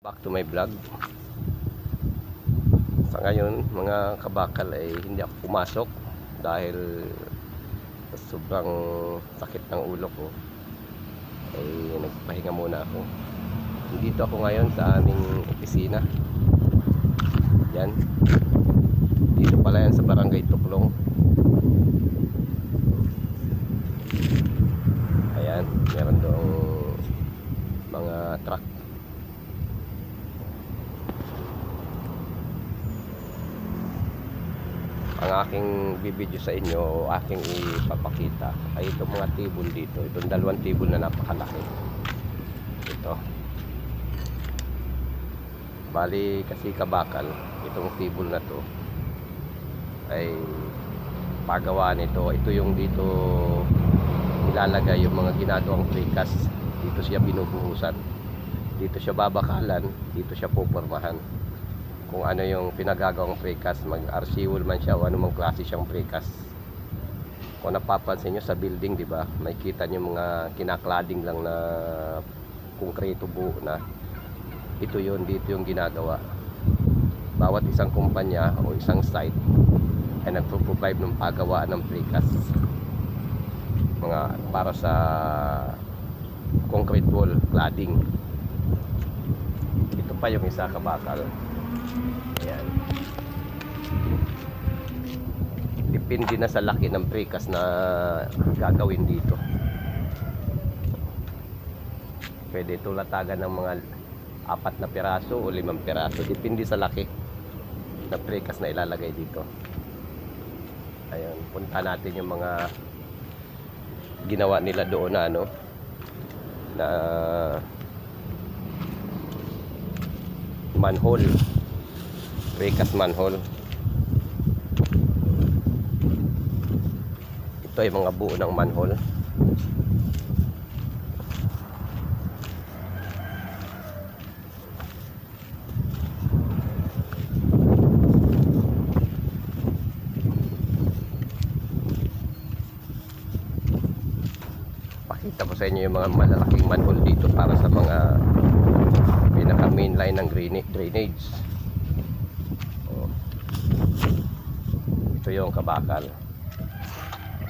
Back to my vlog. Sa ngayon mga kabakal ay hindi ako pumasok dahil sobrang sakit ng ulo ko, ay nagpahinga muna ako. Dito ako ngayon sa aming opisina. Yan, dito pala yan sa Barangay Tuklong. Ayan, meron doong mga truck. Ang aking bibidyo sa inyo o aking ipapakita ay itong mga table dito. Itong dalawang table na napakalaki. Ito. Bali kasi kabakal, itong table na to ay pagawa nito. Ito yung dito nilalagay yung mga ginagawang precast. Dito siya binubuhusan. Dito siya babakalan. Dito siya pupormahan. Kung ano yung pinagagawang precast, mag-RC wall man siya o anumang klase siyang precast. Kung napapansin nyo sa building, di ba, may kita nyo mga kinaklading lang na konkreto buo na. Ito yun, dito yung ginagawa. Bawat isang kumpanya o isang site ay nagpo-provide ng paggawaan ng precast, mga para sa concrete wall cladding. Ito pa yung isa kabakal. Ayan. Depende na sa laki ng precast na gagawin dito. Pwede ito latagan ng mga 4 na piraso o 5 piraso. Depende sa laki ng precast na ilalagay dito. Ayan, punta natin yung mga ginawa nila doon na ano, na manhole, precast manhole. Ito ay mga buo ng manhole. Pakita ko sa inyo yung mga malalaking manhole dito para sa mga pinaka main line ng drainage. Oh. Ito yung kabakal.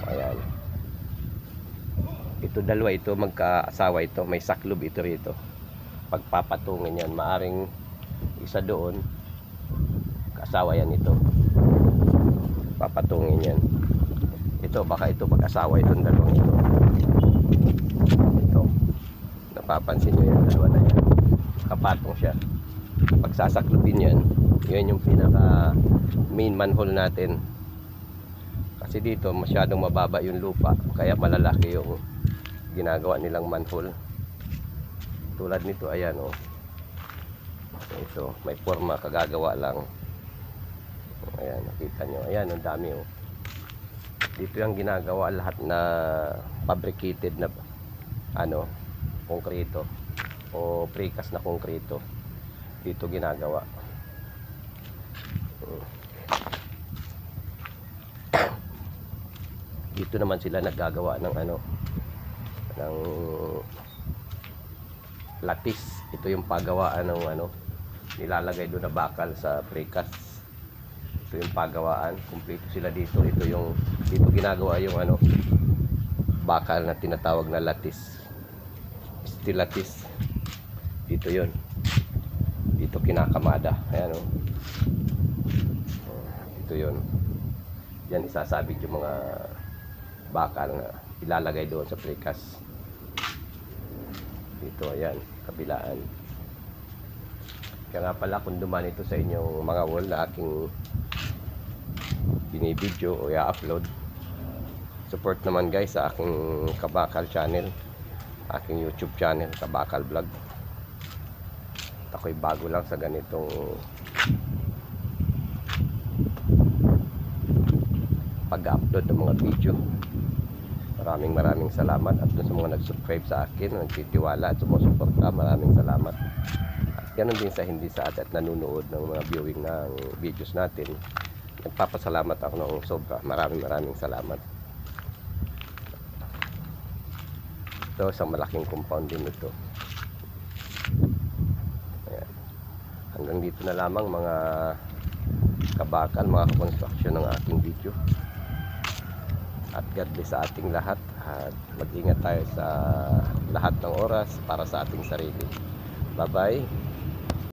Ayan. Ito dalawa, ito magkaasawa ito. May saklob ito rito. Pagpapatungin yan, maaring isa doon kasawa yan ito. Papatungin yan. Ito baka ito mag-asawa itong dalawang ito. Ito. Napapansin nyo yung dalawa na yan. Kapatong siya. Pagsasaklubin yan, yan yung pinaka main manhole natin. Kasi dito masyadong mababa yung lupa, kaya malalaki yung ginagawa nilang manhole. Tulad nito, ayan oh. Ito, may forma, kagagawa lang. Ayan, nakita nyo. Ayan, ang dami oh. Dito yung ginagawa lahat na fabricated na ano, konkreto o precast na konkreto. Dito ginagawa. Dito naman sila naggagawa ng ano, ng latis. Ito yung paggawaan ng ano, nilalagay doon na bakal sa precast. Ito yung paggawaan, kumpleto sila dito. Ito yung dito ginagawa yung ano, bakal na tinatawag na latis. Steel latis. Dito yun. Dito kinakamada. Ayan o. Ito yun. Yan isasabit yung mga bakal na ilalagay doon sa precast. Dito, ayan, kabilaan. Kaya nga pala kung dumaan ito sa inyong mga wall na aking binibidyo o i-upload, support naman guys sa aking kabakal channel, aking YouTube channel, Kabakal Vlog. At ako'y bago lang sa ganitong pag-upload ng mga video. Maraming salamat. At sa mga nag-subscribe sa akin, nagtitiwala at sumusuporta, maraming salamat. At ganoon din sa hindi sa at nanonood ng mga viewing ng videos natin, nagpapasalamat ako ng sobra. Maraming salamat. Ito, isang malaking compound din ito. Ayan. Hanggang dito na lamang mga kabakal, mga construction ng aking video. At God bless sa ating lahat. At mag-ingat tayo sa lahat ng oras para sa ating sarili. Bye bye.